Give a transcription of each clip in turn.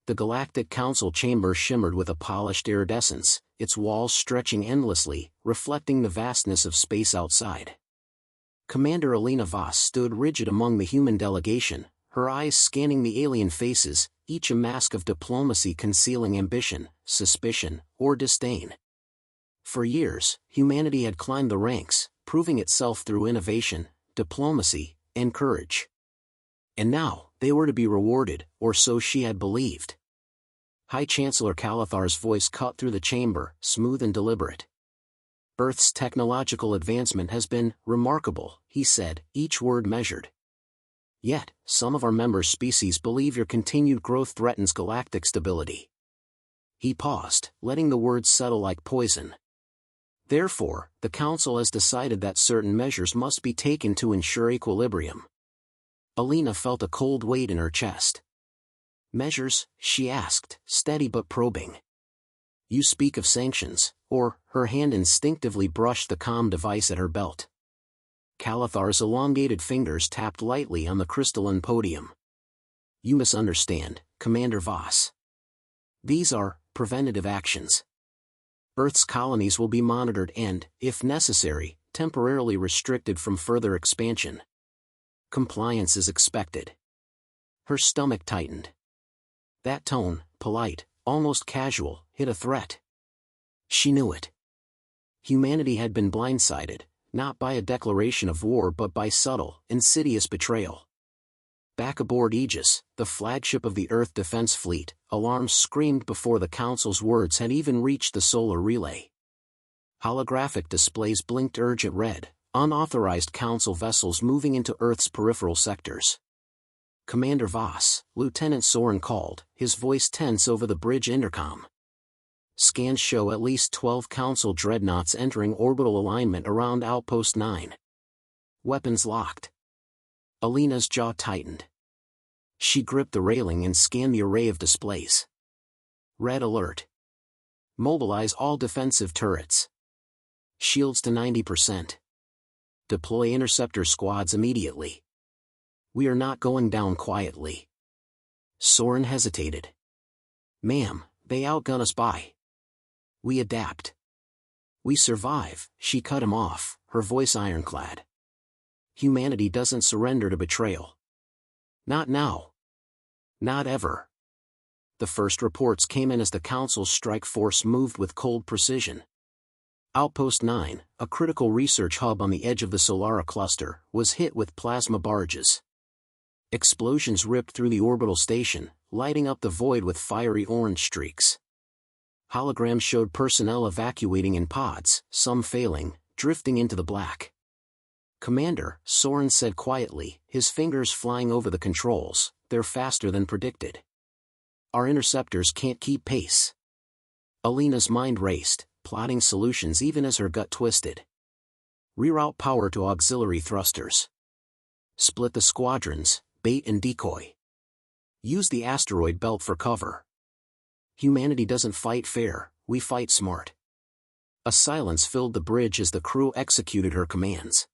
The Galactic Council chamber shimmered with a polished iridescence, its walls stretching endlessly, reflecting the vastness of space outside. Commander Alina Voss stood rigid among the human delegation, her eyes scanning the alien faces, each a mask of diplomacy concealing ambition, suspicion, or disdain. For years, humanity had climbed the ranks, proving itself through innovation, diplomacy, and courage. And now, they were to be rewarded, or so she had believed. High Chancellor Calathar's voice cut through the chamber, smooth and deliberate. Earth's technological advancement has been remarkable, he said, each word measured. Yet, some of our member species believe your continued growth threatens galactic stability. He paused, letting the words settle like poison. Therefore, the Council has decided that certain measures must be taken to ensure equilibrium. Alina felt a cold weight in her chest. Measures, she asked, steady but probing. You speak of sanctions, or, her hand instinctively brushed the comm device at her belt. Calathar's elongated fingers tapped lightly on the crystalline podium. You misunderstand, Commander Voss. These are preventative actions. Earth's colonies will be monitored and, if necessary, temporarily restricted from further expansion. Compliance is expected. Her stomach tightened. That tone, polite, almost casual, hit a threat. She knew it. Humanity had been blindsided, not by a declaration of war but by subtle, insidious betrayal. Back aboard Aegis, the flagship of the Earth Defense Fleet, alarms screamed before the Council's words had even reached the solar relay. Holographic displays blinked urgent red, unauthorized Council vessels moving into Earth's peripheral sectors. Commander Voss, Lieutenant Soren called, his voice tense over the bridge intercom. Scans show at least 12 Council dreadnoughts entering orbital alignment around Outpost 9. Weapons locked. Alina's jaw tightened. She gripped the railing and scanned the array of displays. Red alert. Mobilize all defensive turrets. Shields to 90%. Deploy interceptor squads immediately. We are not going down quietly. Soren hesitated. Ma'am, they outgun us by. We adapt. We survive, she cut him off, her voice ironclad. Humanity doesn't surrender to betrayal. Not now. Not ever. The first reports came in as the Council's strike force moved with cold precision. Outpost 9, a critical research hub on the edge of the Solara cluster, was hit with plasma barrages. Explosions ripped through the orbital station, lighting up the void with fiery orange streaks. Holograms showed personnel evacuating in pods, some failing, drifting into the black. Commander, Soren said quietly, his fingers flying over the controls, they're faster than predicted. Our interceptors can't keep pace. Alina's mind raced, plotting solutions even as her gut twisted. Reroute power to auxiliary thrusters. Split the squadrons, bait and decoy. Use the asteroid belt for cover. Humanity doesn't fight fair, we fight smart. A silence filled the bridge as the crew executed her commands.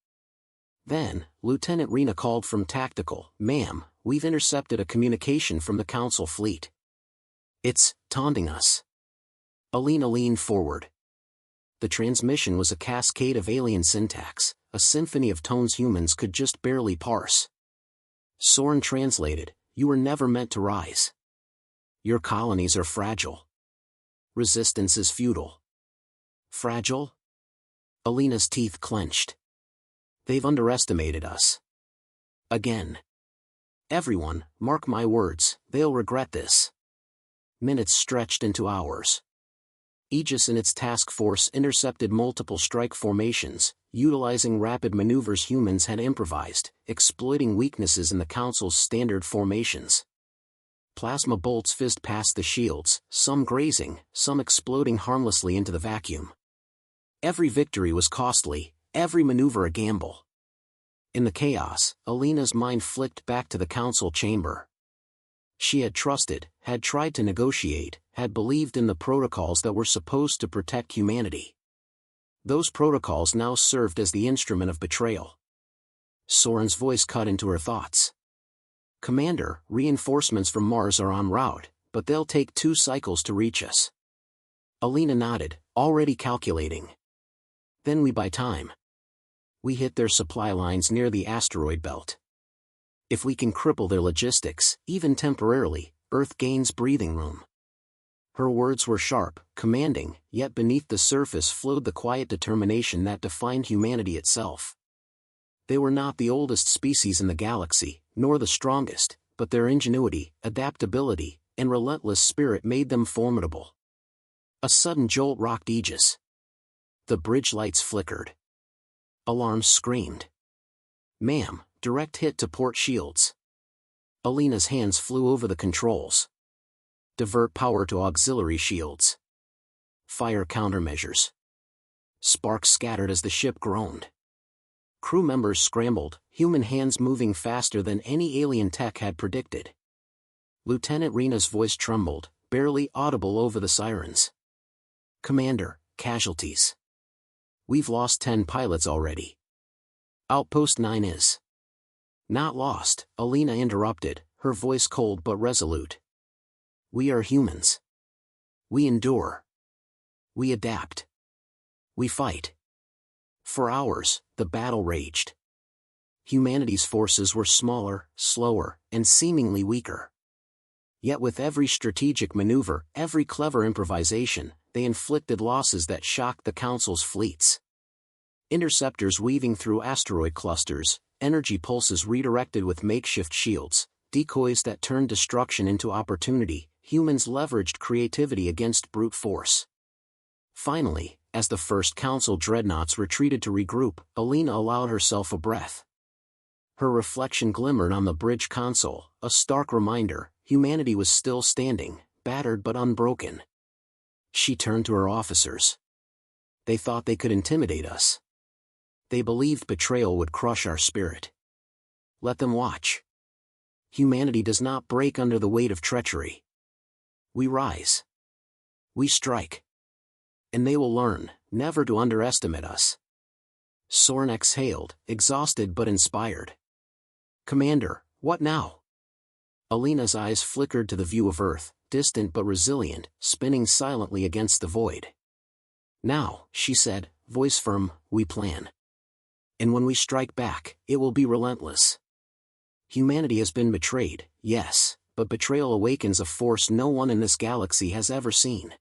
Then, Lieutenant Rena called from Tactical, "Ma'am, we've intercepted a communication from the Council fleet. It's taunting us." Alina leaned forward. The transmission was a cascade of alien syntax, a symphony of tones humans could just barely parse. Soren translated, "You were never meant to rise. Your colonies are fragile. Resistance is futile." Fragile? Alina's teeth clenched. They've underestimated us. Again. Everyone, mark my words, they'll regret this. Minutes stretched into hours. Aegis and its task force intercepted multiple strike formations, utilizing rapid maneuvers humans had improvised, exploiting weaknesses in the Council's standard formations. Plasma bolts fizzed past the shields, some grazing, some exploding harmlessly into the vacuum. Every victory was costly, every maneuver a gamble. In the chaos, Alina's mind flicked back to the Council chamber. She had trusted, had tried to negotiate, had believed in the protocols that were supposed to protect humanity. Those protocols now served as the instrument of betrayal. Soren's voice cut into her thoughts. "Commander, reinforcements from Mars are en route, but they'll take 2 cycles to reach us. Alina nodded, already calculating. Then we buy time. We hit their supply lines near the asteroid belt. If we can cripple their logistics, even temporarily, Earth gains breathing room. Her words were sharp, commanding, yet beneath the surface flowed the quiet determination that defined humanity itself. They were not the oldest species in the galaxy, nor the strongest, but their ingenuity, adaptability, and relentless spirit made them formidable. A sudden jolt rocked Aegis. The bridge lights flickered. Alarms screamed. "Ma'am, direct hit to port shields." Alina's hands flew over the controls. "Divert power to auxiliary shields. Fire countermeasures." Sparks scattered as the ship groaned. Crew members scrambled, human hands moving faster than any alien tech had predicted. Lieutenant Rena's voice trembled, barely audible over the sirens. "Commander, casualties. We've lost 10 pilots already. Outpost 9 is." "Not lost," Alina interrupted, her voice cold but resolute. "We are humans. We endure. We adapt. We fight." For hours, the battle raged. Humanity's forces were smaller, slower, and seemingly weaker. Yet with every strategic maneuver, every clever improvisation, they inflicted losses that shocked the Council's fleets. Interceptors weaving through asteroid clusters, energy pulses redirected with makeshift shields, decoys that turned destruction into opportunity, humans leveraged creativity against brute force. Finally, as the first Council dreadnoughts retreated to regroup, Alina allowed herself a breath. Her reflection glimmered on the bridge console, a stark reminder, humanity was still standing, battered but unbroken. She turned to her officers. They thought they could intimidate us. They believed betrayal would crush our spirit. Let them watch. Humanity does not break under the weight of treachery. We rise. We strike. And they will learn, never to underestimate us. Soren exhaled, exhausted but inspired. "Commander, what now?" Alina's eyes flickered to the view of Earth, distant but resilient, spinning silently against the void. "Now," she said, voice firm, "we plan. And when we strike back, it will be relentless. Humanity has been betrayed, yes, but betrayal awakens a force no one in this galaxy has ever seen."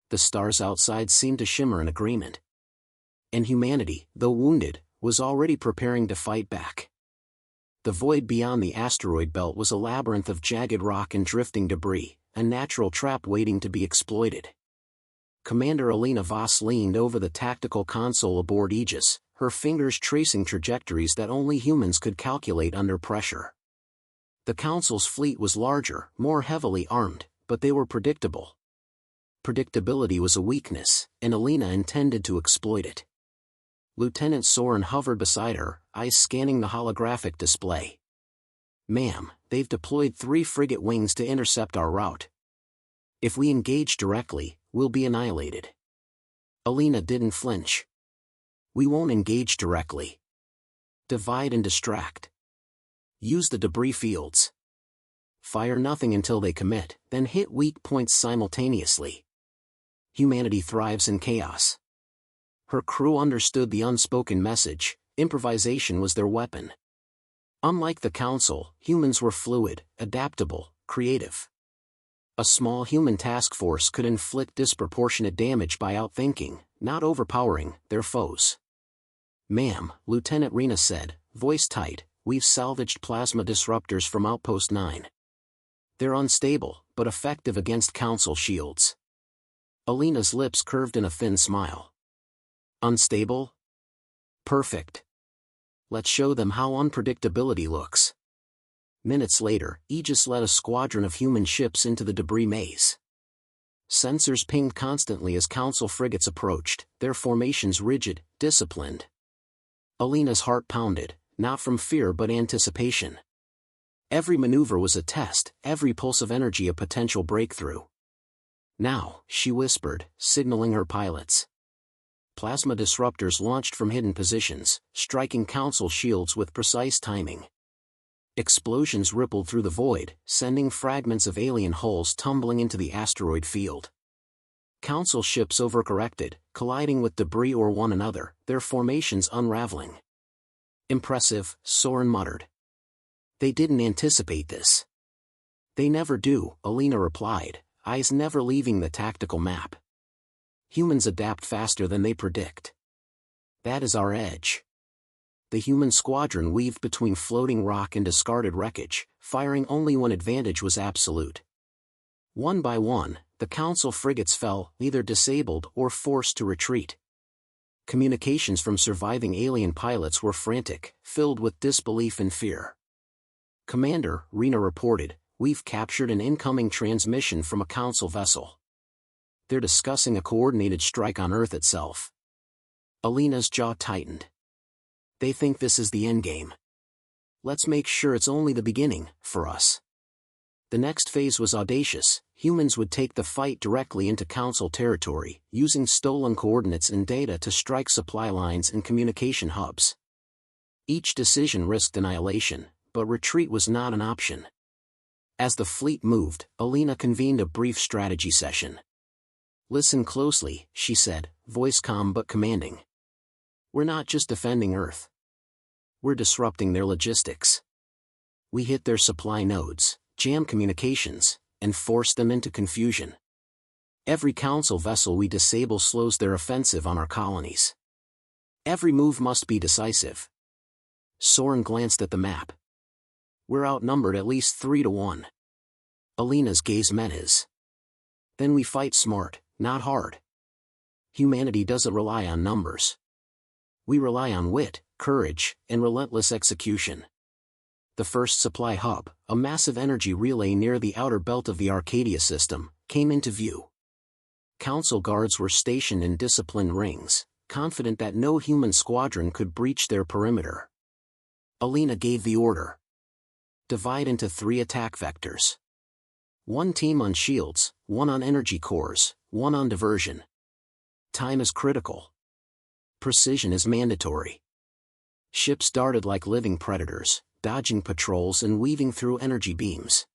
The stars outside seemed to shimmer in agreement. And humanity, though wounded, was already preparing to fight back. The void beyond the asteroid belt was a labyrinth of jagged rock and drifting debris, a natural trap waiting to be exploited. Commander Alina Voss leaned over the tactical console aboard Aegis, her fingers tracing trajectories that only humans could calculate under pressure. The Council's fleet was larger, more heavily armed, but they were predictable. Predictability was a weakness, and Alina intended to exploit it. Lieutenant Soren hovered beside her, eyes scanning the holographic display. "Ma'am, they've deployed 3 frigate wings to intercept our route. If we engage directly, we'll be annihilated." Alina didn't flinch. "We won't engage directly. Divide and distract. Use the debris fields. Fire nothing until they commit, then hit weak points simultaneously. Humanity thrives in chaos." Her crew understood the unspoken message, improvisation was their weapon. Unlike the Council, humans were fluid, adaptable, creative. A small human task force could inflict disproportionate damage by outthinking, not overpowering, their foes. "Ma'am," Lieutenant Rena said, voice tight, "we've salvaged plasma disruptors from Outpost 9. They're unstable, but effective against Council shields." Alina's lips curved in a thin smile. "Unstable? Perfect. Let's show them how unpredictability looks." Minutes later, Aegis led a squadron of human ships into the debris maze. Sensors pinged constantly as Council frigates approached, their formations rigid, disciplined. Alina's heart pounded, not from fear but anticipation. Every maneuver was a test, every pulse of energy a potential breakthrough. "Now," she whispered, signaling her pilots. Plasma disruptors launched from hidden positions, striking Council shields with precise timing. Explosions rippled through the void, sending fragments of alien hulls tumbling into the asteroid field. Council ships overcorrected, colliding with debris or one another, their formations unraveling. "Impressive," Soren muttered. "They didn't anticipate this." "They never do," Alina replied, eyes never leaving the tactical map. "Humans adapt faster than they predict. That is our edge." The human squadron weaved between floating rock and discarded wreckage, firing only when advantage was absolute. One by one, the Council frigates fell, either disabled or forced to retreat. Communications from surviving alien pilots were frantic, filled with disbelief and fear. "Commander," Rena reported, "we've captured an incoming transmission from a Council vessel. They're discussing a coordinated strike on Earth itself." Alina's jaw tightened. "They think this is the endgame. Let's make sure it's only the beginning, for us." The next phase was audacious. Humans would take the fight directly into Council territory, using stolen coordinates and data to strike supply lines and communication hubs. Each decision risked annihilation, but retreat was not an option. As the fleet moved, Alina convened a brief strategy session. "Listen closely," she said, voice calm but commanding. "We're not just defending Earth. We're disrupting their logistics. We hit their supply nodes, jam communications, and force them into confusion. Every Council vessel we disable slows their offensive on our colonies. Every move must be decisive." Soren glanced at the map. "We're outnumbered at least 3-1. Alina's gaze met his. "Then we fight smart, not hard. Humanity doesn't rely on numbers. We rely on wit, courage, and relentless execution." The first supply hub, a massive energy relay near the outer belt of the Arcadia system, came into view. Council guards were stationed in disciplined rings, confident that no human squadron could breach their perimeter. Alina gave the order. "Divide into 3 attack vectors. 1 team on shields, 1 on energy cores, 1 on diversion. Time is critical. Precision is mandatory." Ships darted like living predators, dodging patrols and weaving through energy beams.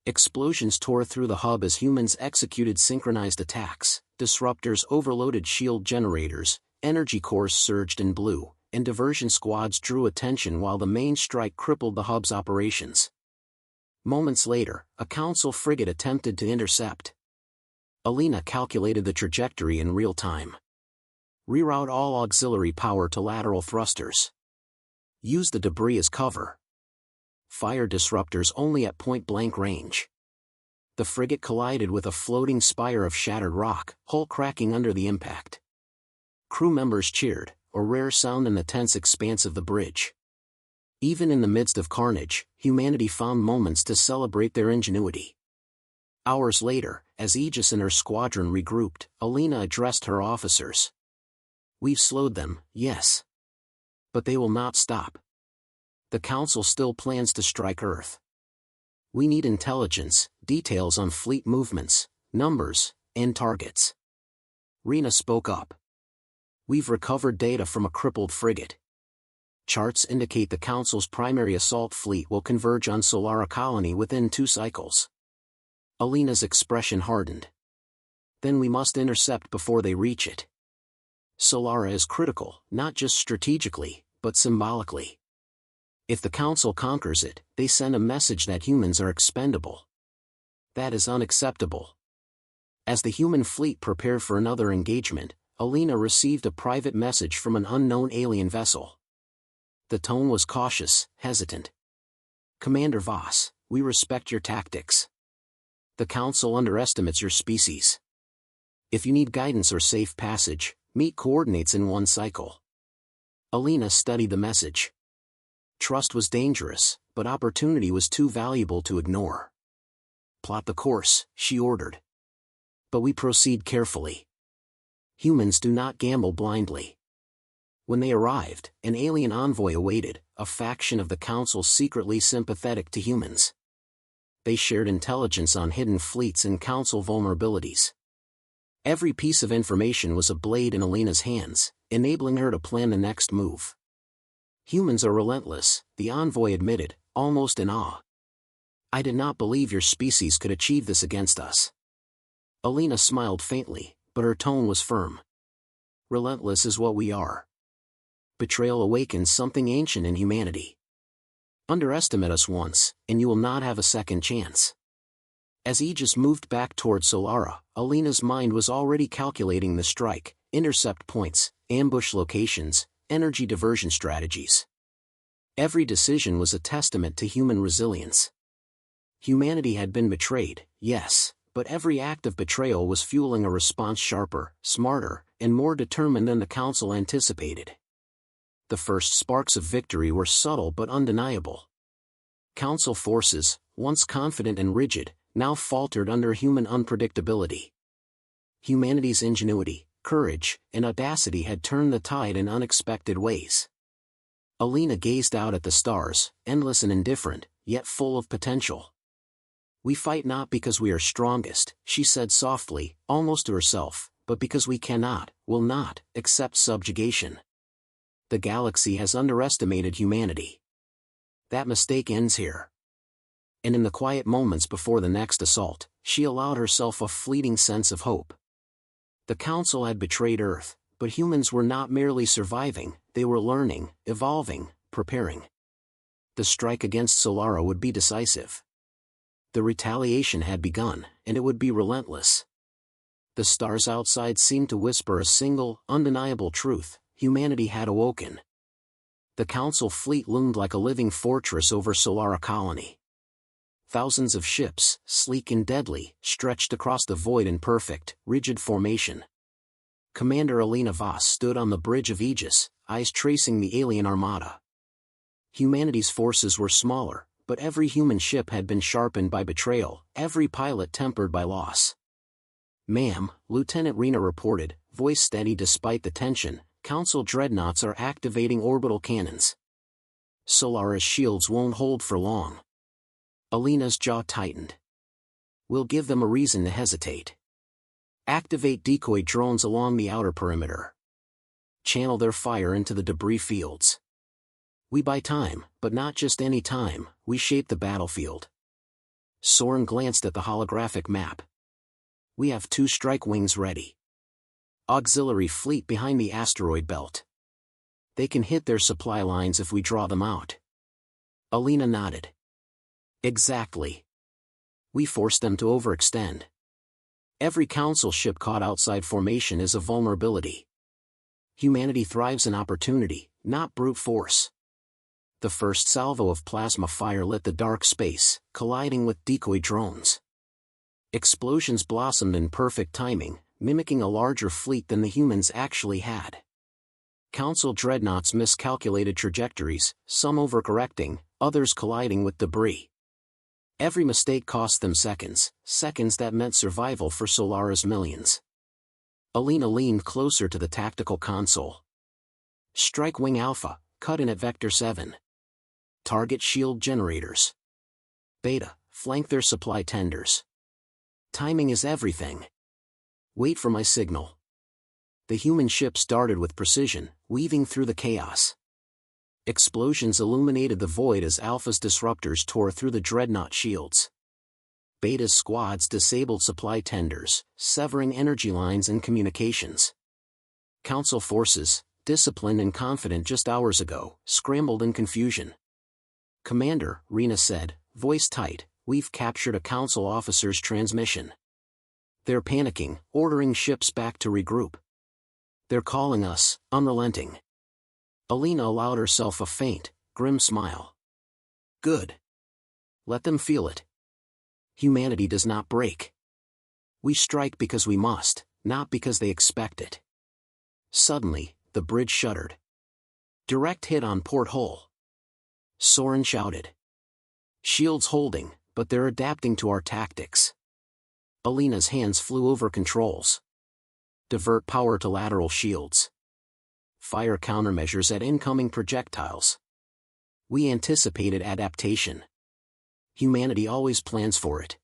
Explosions tore through the hub as humans executed synchronized attacks, disruptors overloaded shield generators, energy cores surged in blue, and diversion squads drew attention while the main strike crippled the hub's operations. Moments later, a Council frigate attempted to intercept. Alina calculated the trajectory in real time. "Reroute all auxiliary power to lateral thrusters. Use the debris as cover. Fire disruptors only at point-blank range." The frigate collided with a floating spire of shattered rock, hull cracking under the impact. Crew members cheered, a rare sound in the tense expanse of the bridge. Even in the midst of carnage, humanity found moments to celebrate their ingenuity. Hours later, as Aegis and her squadron regrouped, Alina addressed her officers. "We've slowed them, yes. But they will not stop. The Council still plans to strike Earth. We need intelligence, details on fleet movements, numbers, and targets." Rena spoke up. "We've recovered data from a crippled frigate. Charts indicate the Council's primary assault fleet will converge on Solara Colony within 2 cycles." Alina's expression hardened. "Then we must intercept before they reach it. Solara is critical, not just strategically, but symbolically. If the Council conquers it, they send a message that humans are expendable. That is unacceptable." As the human fleet prepared for another engagement, Alina received a private message from an unknown alien vessel. The tone was cautious, hesitant. "Commander Voss, we respect your tactics. The Council underestimates your species. If you need guidance or safe passage, meet coordinates in 1 cycle." Alina studied the message. Trust was dangerous, but opportunity was too valuable to ignore. "Plot the course," she ordered. "But we proceed carefully. Humans do not gamble blindly." When they arrived, an alien envoy awaited, a faction of the Council secretly sympathetic to humans. They shared intelligence on hidden fleets and Council vulnerabilities. Every piece of information was a blade in Alina's hands, enabling her to plan the next move. "Humans are relentless," the envoy admitted, almost in awe. "I did not believe your species could achieve this against us." Alina smiled faintly, but her tone was firm. "Relentless is what we are. Betrayal awakens something ancient in humanity. Underestimate us once, and you will not have a second chance." As Aegis moved back toward Solara, Alina's mind was already calculating the strike, intercept points, ambush locations, energy diversion strategies. Every decision was a testament to human resilience. Humanity had been betrayed, yes, but every act of betrayal was fueling a response sharper, smarter, and more determined than the Council anticipated. The first sparks of victory were subtle but undeniable. Council forces, once confident and rigid, now faltered under human unpredictability. Humanity's ingenuity, courage, and audacity had turned the tide in unexpected ways. Alina gazed out at the stars, endless and indifferent, yet full of potential. "We fight not because we are strongest," she said softly, almost to herself, "but because we cannot, will not, accept subjugation. The galaxy has underestimated humanity. That mistake ends here." And in the quiet moments before the next assault, she allowed herself a fleeting sense of hope. The Council had betrayed Earth, but humans were not merely surviving, they were learning, evolving, preparing. The strike against Solara would be decisive. The retaliation had begun, and it would be relentless. The stars outside seemed to whisper a single, undeniable truth: humanity had awoken. The Council fleet loomed like a living fortress over Solara Colony. Thousands of ships, sleek and deadly, stretched across the void in perfect, rigid formation. Commander Alina Voss stood on the bridge of Aegis, eyes tracing the alien armada. Humanity's forces were smaller, but every human ship had been sharpened by betrayal, every pilot tempered by loss. "Ma'am," Lieutenant Rena reported, voice steady despite the tension, "Council dreadnoughts are activating orbital cannons. Solara's shields won't hold for long." Alina's jaw tightened. "We'll give them a reason to hesitate. Activate decoy drones along the outer perimeter. Channel their fire into the debris fields. We buy time, but not just any time, we shape the battlefield." Soren glanced at the holographic map. "We have 2 strike wings ready. Auxiliary fleet behind the asteroid belt. They can hit their supply lines if we draw them out." Alina nodded. "Exactly. We force them to overextend. Every Council ship caught outside formation is a vulnerability. Humanity thrives in opportunity, not brute force." The first salvo of plasma fire lit the dark space, colliding with decoy drones. Explosions blossomed in perfect timing, mimicking a larger fleet than the humans actually had. Council dreadnoughts miscalculated trajectories, some overcorrecting, others colliding with debris. Every mistake cost them seconds, seconds that meant survival for Solara's millions. Alina leaned closer to the tactical console. "Strike Wing Alpha, cut in at Vector 7. Target shield generators. Beta, flank their supply tenders. Timing is everything. Wait for my signal." The human ships darted with precision, weaving through the chaos. Explosions illuminated the void as Alpha's disruptors tore through the dreadnought shields. Beta's squads disabled supply tenders, severing energy lines and communications. Council forces, disciplined and confident just hours ago, scrambled in confusion. "Commander," Rena said, voice tight, "we've captured a Council officer's transmission. They're panicking, ordering ships back to regroup. They're calling us, unrelenting." Alina allowed herself a faint, grim smile. "Good. Let them feel it. Humanity does not break. We strike because we must, not because they expect it." Suddenly, the bridge shuddered. "Direct hit on port hole." Soren shouted. "Shields holding, but they're adapting to our tactics." Alina's hands flew over controls. "Divert power to lateral shields. Fire countermeasures at incoming projectiles." We anticipated adaptation. Humanity always plans for it.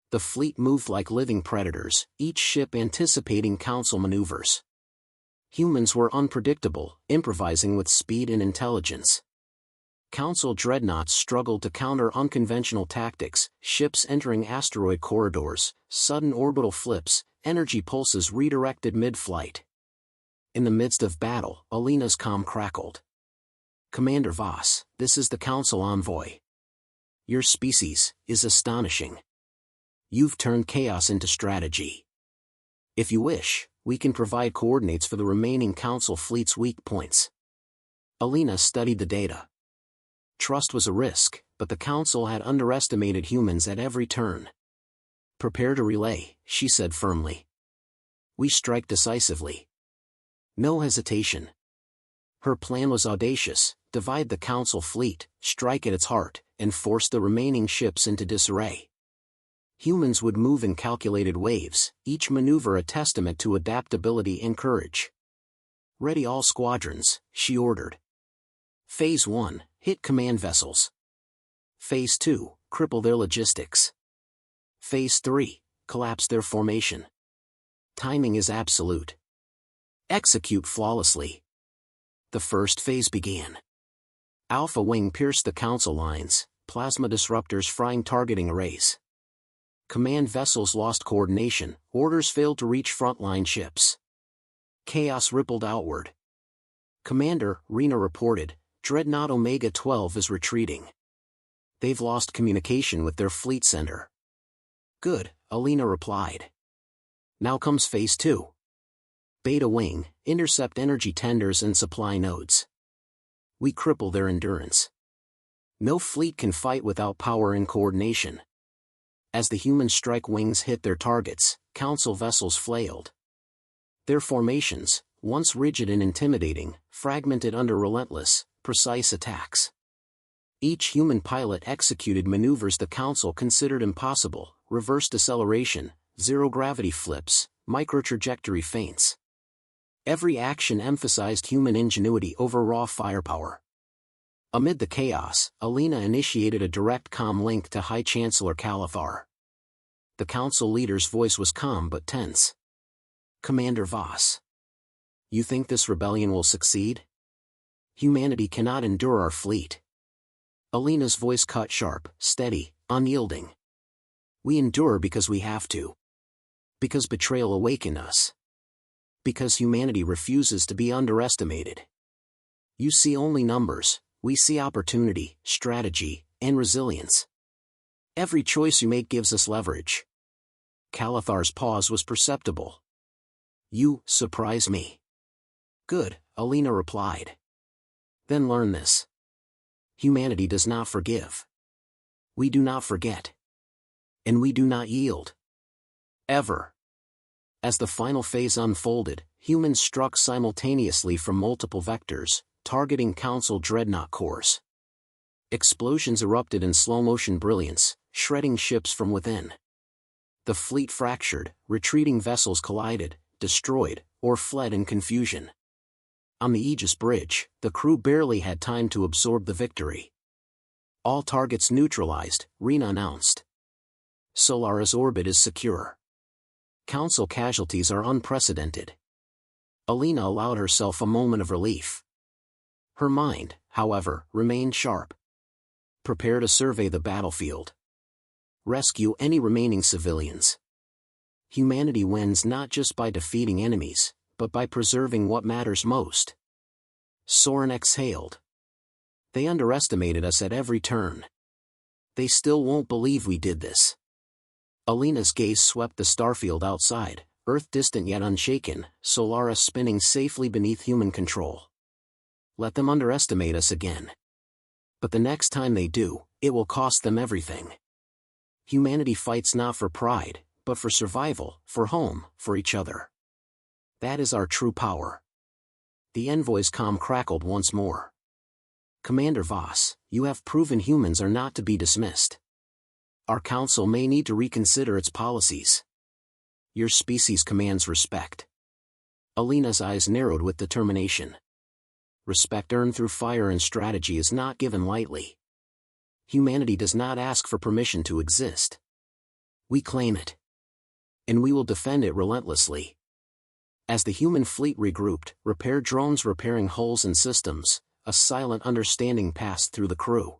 The fleet moved like living predators, each ship anticipating Council maneuvers. Humans were unpredictable, improvising with speed and intelligence. Council dreadnoughts struggled to counter unconventional tactics, ships entering asteroid corridors, sudden orbital flips, energy pulses redirected mid-flight. In the midst of battle, Alina's comm crackled. "Commander Voss, this is the Council envoy. Your species is astonishing. You've turned chaos into strategy. If you wish, we can provide coordinates for the remaining Council fleet's weak points." Alina studied the data. Trust was a risk, but the Council had underestimated humans at every turn. "Prepare to relay," she said firmly. "We strike decisively. No hesitation." Her plan was audacious: divide the Council fleet, strike at its heart, and force the remaining ships into disarray. Humans would move in calculated waves, each maneuver a testament to adaptability and courage. "Ready all squadrons," she ordered. Phase 1, hit command vessels. Phase 2, cripple their logistics. Phase 3, collapse their formation. Timing is absolute. Execute flawlessly. The first phase began. Alpha Wing pierced the Council lines, plasma disruptors frying targeting arrays. Command vessels lost coordination, orders failed to reach frontline ships. Chaos rippled outward. "Commander," Rena reported, "Dreadnought Omega-12 is retreating. They've lost communication with their fleet center." "Good," Alina replied. "Now comes Phase 2. Beta Wing, intercept energy tenders and supply nodes. We cripple their endurance. No fleet can fight without power and coordination." As the human strike wings hit their targets, Council vessels flailed. Their formations, once rigid and intimidating, fragmented under relentless, precise attacks. Each human pilot executed maneuvers the Council considered impossible: reverse deceleration, zero-gravity flips, micro-trajectory feints. Every action emphasized human ingenuity over raw firepower. Amid the chaos, Alina initiated a direct comm link to High Chancellor Califar. The Council leader's voice was calm but tense. "Commander Voss. You think this rebellion will succeed? Humanity cannot endure our fleet." Alina's voice cut sharp, steady, unyielding. "We endure because we have to. Because betrayal awakened us. Because humanity refuses to be underestimated. You see only numbers, we see opportunity, strategy, and resilience. Every choice you make gives us leverage." Calithar's pause was perceptible. "You surprise me." "Good," Alina replied. "Then learn this. Humanity does not forgive. We do not forget. And we do not yield. Ever." As the final phase unfolded, humans struck simultaneously from multiple vectors, targeting Council dreadnought cores. Explosions erupted in slow-motion brilliance, shredding ships from within. The fleet fractured, retreating vessels collided, destroyed, or fled in confusion. On the Aegis Bridge, the crew barely had time to absorb the victory. "All targets neutralized," Rena announced. "Solara's orbit is secure. Council casualties are unprecedented." Alina allowed herself a moment of relief. Her mind, however, remained sharp. Prepare to survey the battlefield. Rescue any remaining civilians. Humanity wins not just by defeating enemies, but by preserving what matters most. Soren exhaled. "They underestimated us at every turn. They still won't believe we did this." Alina's gaze swept the starfield outside, Earth distant yet unshaken, Solara spinning safely beneath human control. "Let them underestimate us again. But the next time they do, it will cost them everything. Humanity fights not for pride, but for survival, for home, for each other. That is our true power." The envoy's comm crackled once more. "Commander Voss, you have proven humans are not to be dismissed. Our Council may need to reconsider its policies. Your species commands respect." Alina's eyes narrowed with determination. Respect earned through fire and strategy is not given lightly. Humanity does not ask for permission to exist. We claim it. And we will defend it relentlessly. As the human fleet regrouped, repair drones repairing hulls and systems, a silent understanding passed through the crew.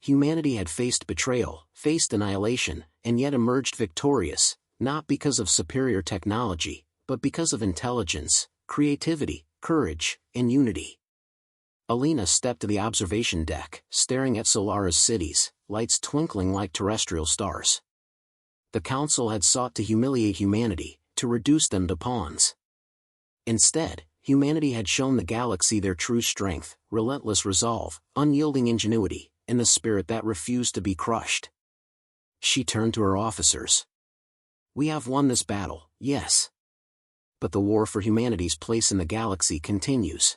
Humanity had faced betrayal, faced annihilation, and yet emerged victorious, not because of superior technology, but because of intelligence, creativity, courage, and unity. Alina stepped to the observation deck, staring at Solara's cities, lights twinkling like terrestrial stars. The Council had sought to humiliate humanity, to reduce them to pawns. Instead, humanity had shown the galaxy their true strength, relentless resolve, unyielding ingenuity, and the spirit that refused to be crushed. She turned to her officers. "We have won this battle, yes. But the war for humanity's place in the galaxy continues.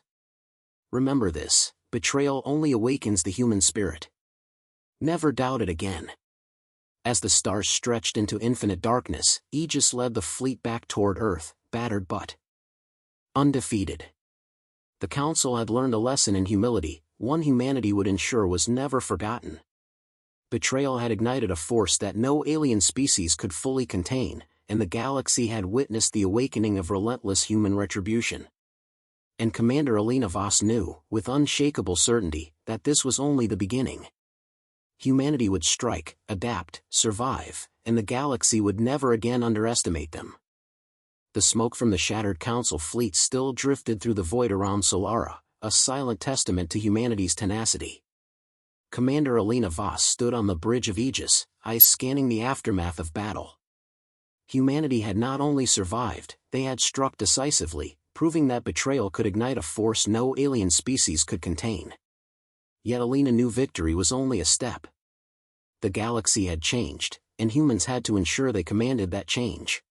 Remember this, betrayal only awakens the human spirit. Never doubt it again." As the stars stretched into infinite darkness, Aegis led the fleet back toward Earth, battered but undefeated. The Council had learned a lesson in humility, one humanity would ensure was never forgotten. Betrayal had ignited a force that no alien species could fully contain, and the galaxy had witnessed the awakening of relentless human retribution. And Commander Alina Voss knew, with unshakable certainty, that this was only the beginning. Humanity would strike, adapt, survive, and the galaxy would never again underestimate them. The smoke from the shattered Council fleet still drifted through the void around Solara, a silent testament to humanity's tenacity. Commander Alina Voss stood on the bridge of Aegis, eyes scanning the aftermath of battle. Humanity had not only survived, they had struck decisively, proving that betrayal could ignite a force no alien species could contain. Yet Alina knew victory was only a step. The galaxy had changed, and humans had to ensure they commanded that change.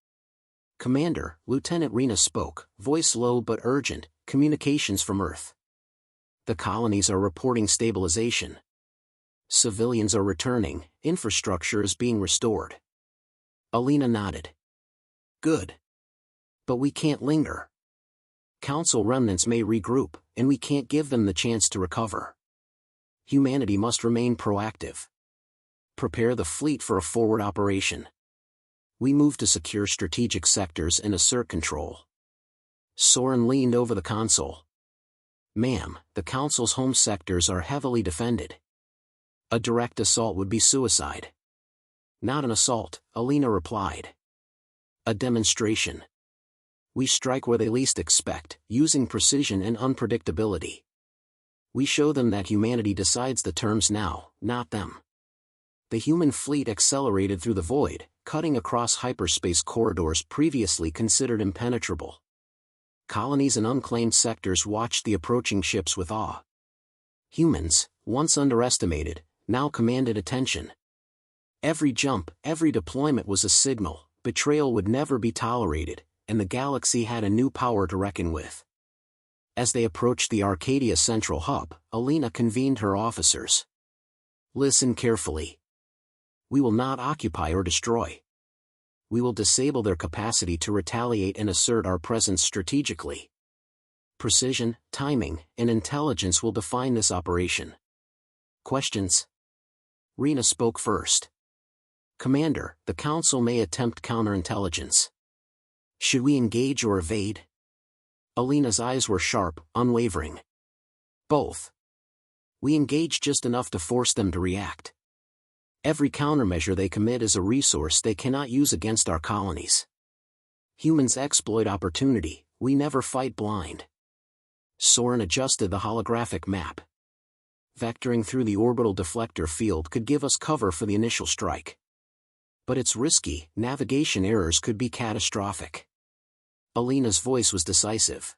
"Commander," Lieutenant Rena spoke, voice low but urgent, "communications from Earth. The colonies are reporting stabilization. Civilians are returning, infrastructure is being restored." Alina nodded. "Good. But we can't linger. Council remnants may regroup, and we can't give them the chance to recover. Humanity must remain proactive. Prepare the fleet for a forward operation. We move to secure strategic sectors and assert control." Soren leaned over the console. "Ma'am, the Council's home sectors are heavily defended. A direct assault would be suicide." "Not an assault," Alina replied. "A demonstration. We strike where they least expect, using precision and unpredictability. We show them that humanity decides the terms now, not them." The human fleet accelerated through the void, cutting across hyperspace corridors previously considered impenetrable. Colonies and unclaimed sectors watched the approaching ships with awe. Humans, once underestimated, now commanded attention. Every jump, every deployment was a signal, betrayal would never be tolerated, and the galaxy had a new power to reckon with. As they approached the Arcadia Central Hub, Alina convened her officers. "Listen carefully. We will not occupy or destroy. We will disable their capacity to retaliate and assert our presence strategically. Precision, timing, and intelligence will define this operation." "Questions?" Rena spoke first. "Commander, the Council may attempt counterintelligence. Should we engage or evade?" Alina's eyes were sharp, unwavering. "Both. We engage just enough to force them to react. Every countermeasure they commit is a resource they cannot use against our colonies. Humans exploit opportunity, we never fight blind." Soren adjusted the holographic map. "Vectoring through the orbital deflector field could give us cover for the initial strike. But it's risky, navigation errors could be catastrophic." Alina's voice was decisive.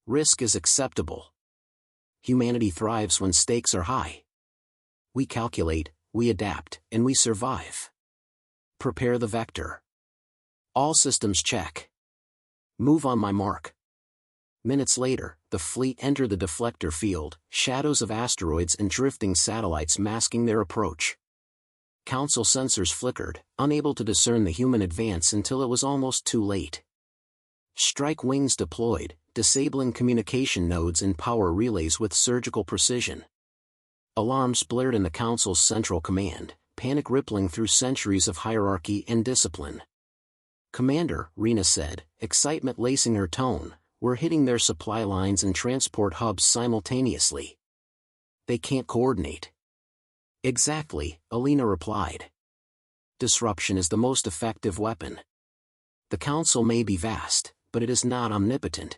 "Risk is acceptable. Humanity thrives when stakes are high. We calculate, we adapt, and we survive. Prepare the vector. All systems check. Move on my mark." Minutes later, the fleet entered the deflector field, shadows of asteroids and drifting satellites masking their approach. Council sensors flickered, unable to discern the human advance until it was almost too late. Strike wings deployed, disabling communication nodes and power relays with surgical precision. Alarms blared in the Council's central command, panic rippling through centuries of hierarchy and discipline. "Commander," Rena said, excitement lacing her tone, we're hitting their supply lines and transport hubs simultaneously. They can't coordinate. Exactly, Alina replied. Disruption is the most effective weapon. The Council may be vast, but it is not omnipotent.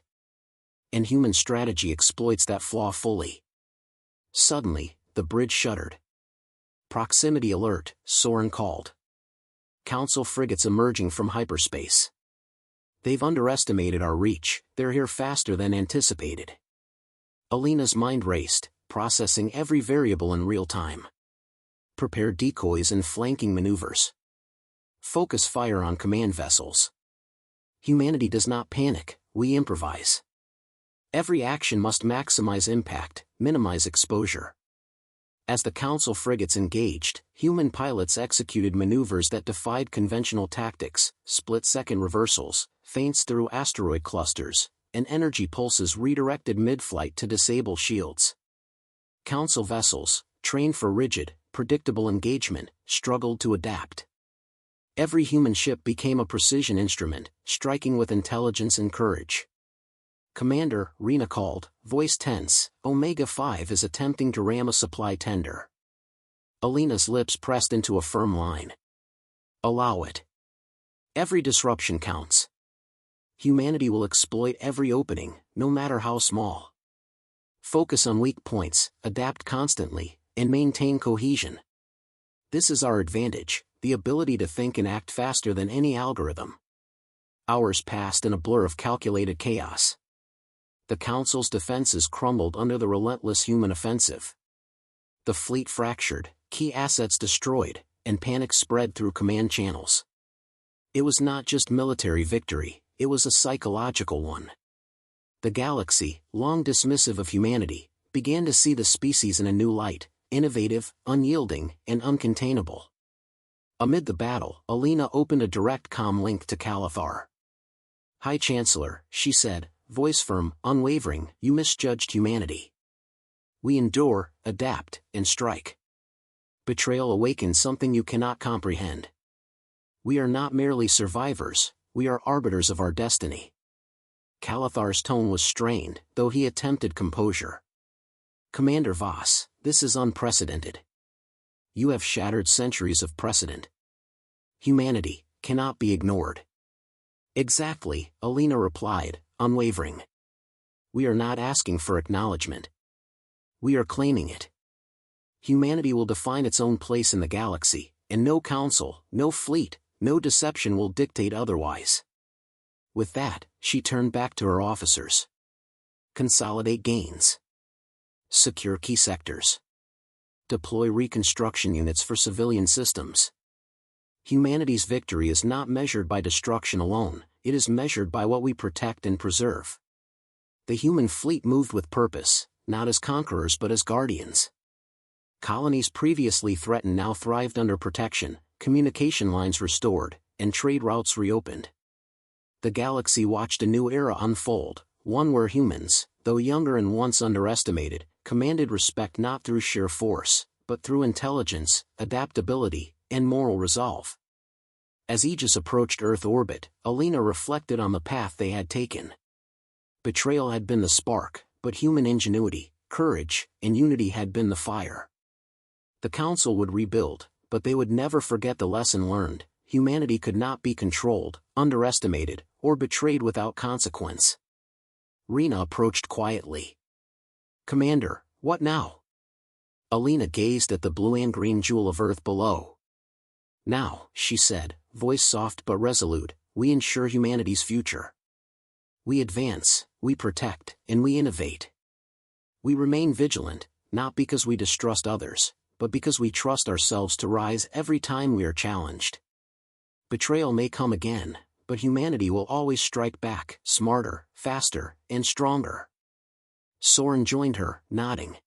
And human strategy exploits that flaw fully. Suddenly, the bridge shuddered. Proximity alert, Soren called. Council frigates emerging from hyperspace. They've underestimated our reach, they're here faster than anticipated. Alina's mind raced, processing every variable in real time. Prepare decoys and flanking maneuvers. Focus fire on command vessels. Humanity does not panic, we improvise. Every action must maximize impact, minimize exposure. As the Council frigates engaged, human pilots executed maneuvers that defied conventional tactics, split-second reversals, feints through asteroid clusters, and energy pulses redirected mid-flight to disable shields. Council vessels, trained for rigid, predictable engagement, struggled to adapt. Every human ship became a precision instrument, striking with intelligence and courage. Commander, Rena called, voice tense, Omega-5 is attempting to ram a supply tender. Alina's lips pressed into a firm line. Allow it. Every disruption counts. Humanity will exploit every opening, no matter how small. Focus on weak points, adapt constantly, and maintain cohesion. This is our advantage, the ability to think and act faster than any algorithm. Hours passed in a blur of calculated chaos. The Council's defenses crumbled under the relentless human offensive. The fleet fractured, key assets destroyed, and panic spread through command channels. It was not just military victory, it was a psychological one. The galaxy, long dismissive of humanity, began to see the species in a new light, innovative, unyielding, and uncontainable. Amid the battle, Alina opened a direct comm link to Calathar. High Chancellor, she said, voice firm, unwavering, you misjudged humanity. We endure, adapt, and strike. Betrayal awakens something you cannot comprehend. We are not merely survivors, we are arbiters of our destiny. Calathar's tone was strained, though he attempted composure. Commander Voss, this is unprecedented. You have shattered centuries of precedent. Humanity cannot be ignored. Exactly, Alina replied, unwavering. We are not asking for acknowledgement. We are claiming it. Humanity will define its own place in the galaxy, and no council, no fleet, no deception will dictate otherwise. With that, she turned back to her officers. Consolidate gains. Secure key sectors. Deploy reconstruction units for civilian systems. Humanity's victory is not measured by destruction alone, it is measured by what we protect and preserve. The human fleet moved with purpose, not as conquerors but as guardians. Colonies previously threatened now thrived under protection, communication lines restored, and trade routes reopened. The galaxy watched a new era unfold, one where humans, though younger and once underestimated, commanded respect not through sheer force, but through intelligence, adaptability, and moral resolve. As Aegis approached Earth orbit, Alina reflected on the path they had taken. Betrayal had been the spark, but human ingenuity, courage, and unity had been the fire. The Council would rebuild, but they would never forget the lesson learned. Humanity could not be controlled, underestimated, or betrayed without consequence. Rena approached quietly. Commander, what now? Alina gazed at the blue and green jewel of Earth below. Now, she said, voice soft but resolute, we ensure humanity's future. We advance, we protect, and we innovate. We remain vigilant, not because we distrust others, but because we trust ourselves to rise every time we are challenged. Betrayal may come again, but humanity will always strike back, smarter, faster, and stronger. Soren joined her, nodding.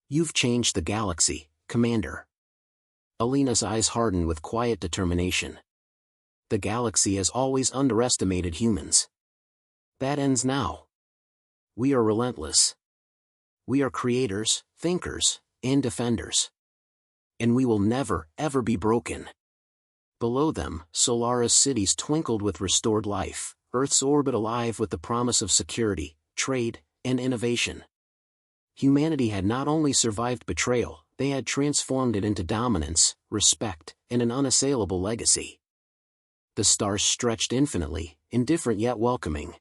You've changed the galaxy, Commander. Alina's eyes hardened with quiet determination. The galaxy has always underestimated humans. That ends now. We are relentless. We are creators, thinkers, and defenders. And we will never, ever be broken. Below them, Solara's cities twinkled with restored life, Earth's orbit alive with the promise of security, trade, and innovation. Humanity had not only survived betrayal, they had transformed it into dominance, respect, and an unassailable legacy. The stars stretched infinitely, indifferent yet welcoming.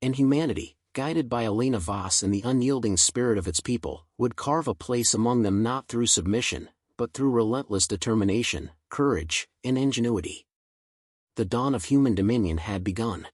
And humanity, guided by Alina Voss and the unyielding spirit of its people, would carve a place among them not through submission, but through relentless determination, courage, and ingenuity. The dawn of human dominion had begun.